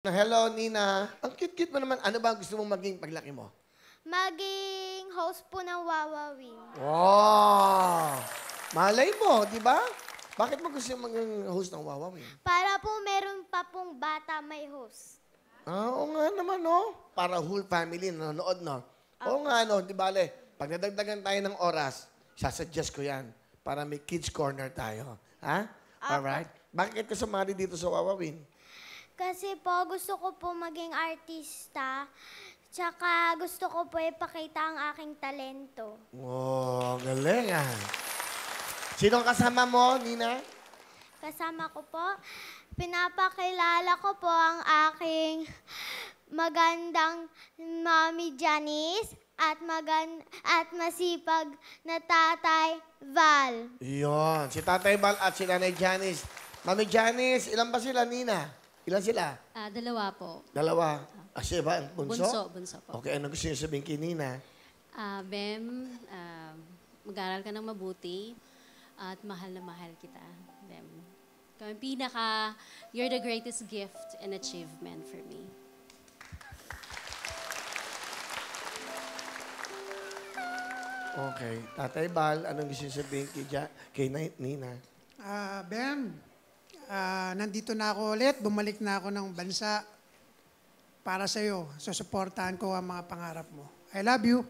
Hello, Nina. Ang cute-cute mo naman. Ano ba ang gusto mong maging paglaki mo? Maging host po ng Wawawin. Wow! Malay mo, di ba? Bakit mo gusto maging host ng Wawawin? Para po meron pa pong bata may host. Oo nga naman, no? Para whole family nanonood, no? Oo nga, no? Di bale, pag nadagdagan tayo ng oras, sasuggest ko yan para may kids corner tayo. Ha? Alright? Bakit ka sumali dito sa Wawawin? Kasi po gusto ko po maging artista. Tsaka gusto ko po ipakita ang aking talento. Wow, galing ah. Sino ang kasama mo, Nina? Kasama ko po, pinapakilala ko po ang aking magandang Mami Janice at masipag na Tatay Val. Iyon, si Tatay Bal at si Nanay Janice. Mami Janice, ilan ba sila, Nina? Ilan sila? Dalawa po. Dalawa. Siya ba? Bunso? Bunso po. Okay, ano gusto niyo sabihin kay Nina? Bem, mag-aral ka ng mabuti at mahal na mahal kita. Bem, ikaw ang you're the greatest gift and achievement for me. Okay. Tatay Bal, anong gusto niyo sabihin kay Nina? Ben, nandito na ako ulit. Bumalik na ako ng bansa para sa iyo. Susuportahan ko ang mga pangarap mo. I love you.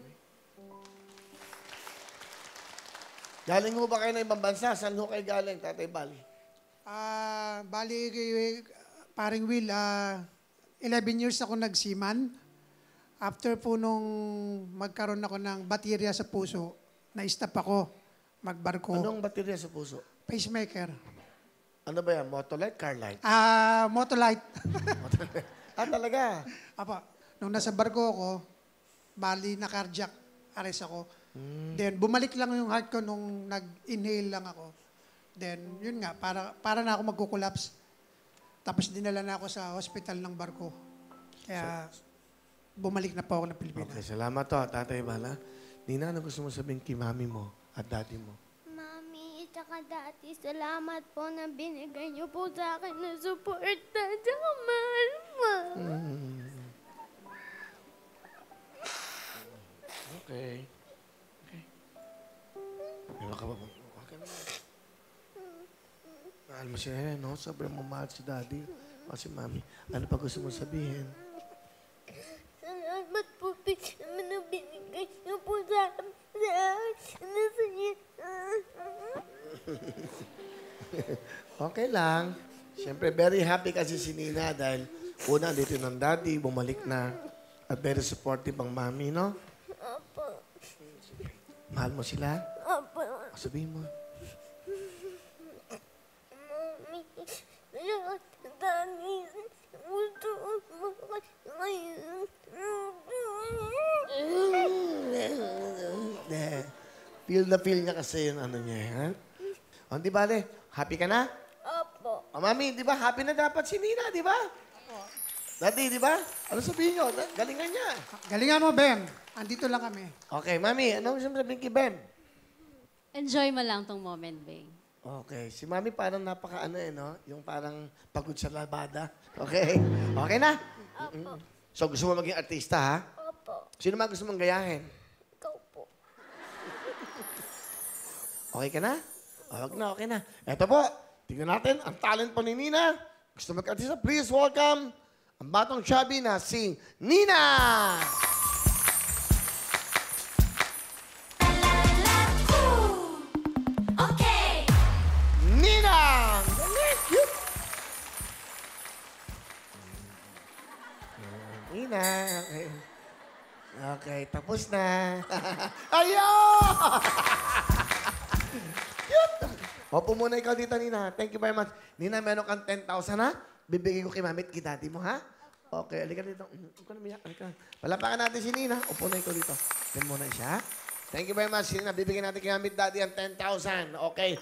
Galing ho ba kayo ng ibang bansa? Saan ho kayo galing, Tatay Bal? Bali, paring Will, 11 years ako nagsiman. After po nung magkaroon ako ng baterya sa puso, na-stop ako magbarko. Anong baterya sa puso? Pacemaker. Ano ba yan? Motolite, Carlite? Motolite. Talaga? Apa, nung nasa barko ako, bali na cardiac arrest ako. Then, bumalik lang yung heart ko nung nag-inhale lang ako. Then, yun nga, para na ako magkukulaps. Tapos dinala na ako sa hospital ng barko. Kaya, bumalik na po ako ng Pilipinas. Okay, salamat to, Tatay Bal. Ha? Nina, ano gusto mo sabihin kay mami mo at daddy mo? Mami, tsaka dati, salamat po na binigay niyo po sa akin ng suporta. Tsaka mahal mo. Okay. Meron ka ba? Okay na. Mahal mo siya, no? Sobrang mamahal si daddy o si mami. Ano pa gusto mo sabihin? Salamat po na binigay niyo po sa akin. Okay lang. Siyempre, very happy kasi si Nina dahil una, dito ng daddy, bumalik na. At very supportive ang mami, no? Opo. Mahal mo sila? Opo. Sabihin mo. Mami, dami. Gusto ko ngayon. Feel na feel niya kasi yung ano niya, ha? O, di ba, happy ka na? Opo. O, mami, di ba, happy na dapat si Nina, di ba? Daddy, di ba? Ano sabihin niyo? Galingan niya. Galingan mo, Ben. Andito lang kami. Okay, mami, ano gusto mo sabihin kay Ben? Enjoy mo lang tong moment, Beng. Okay, si mami parang napaka-ano no? Yung parang pagod sa labada. Okay? Okay na? Opo. So, gusto mo maging artista, ha? Opo. Sino man gusto mong gayahin? Ikaw po. Okay ka na? Wag na, okay na. Eto po, tingnan natin ang talent po ni Nina. Gusto mag-artista, please welcome ang batang chubby na si Nina! Okay. Nina! Galing! Cute! Nina, okay. Okay, tapos na. Ayun! Cute! Opo muna ikaw dito, Nina. Thank you very much. Nina, meron kang 10,000, ha? Bibigay ko kay mami at kay daddy mo, ha? Okay, alika dito. Ikaw na, Mia. Alika. Palapakan natin si Nina. Upo na ikaw dito. Yan muna siya, ha? Thank you very much, Nina. Bibigyan natin kay mami at daddy ang 10,000. Okay.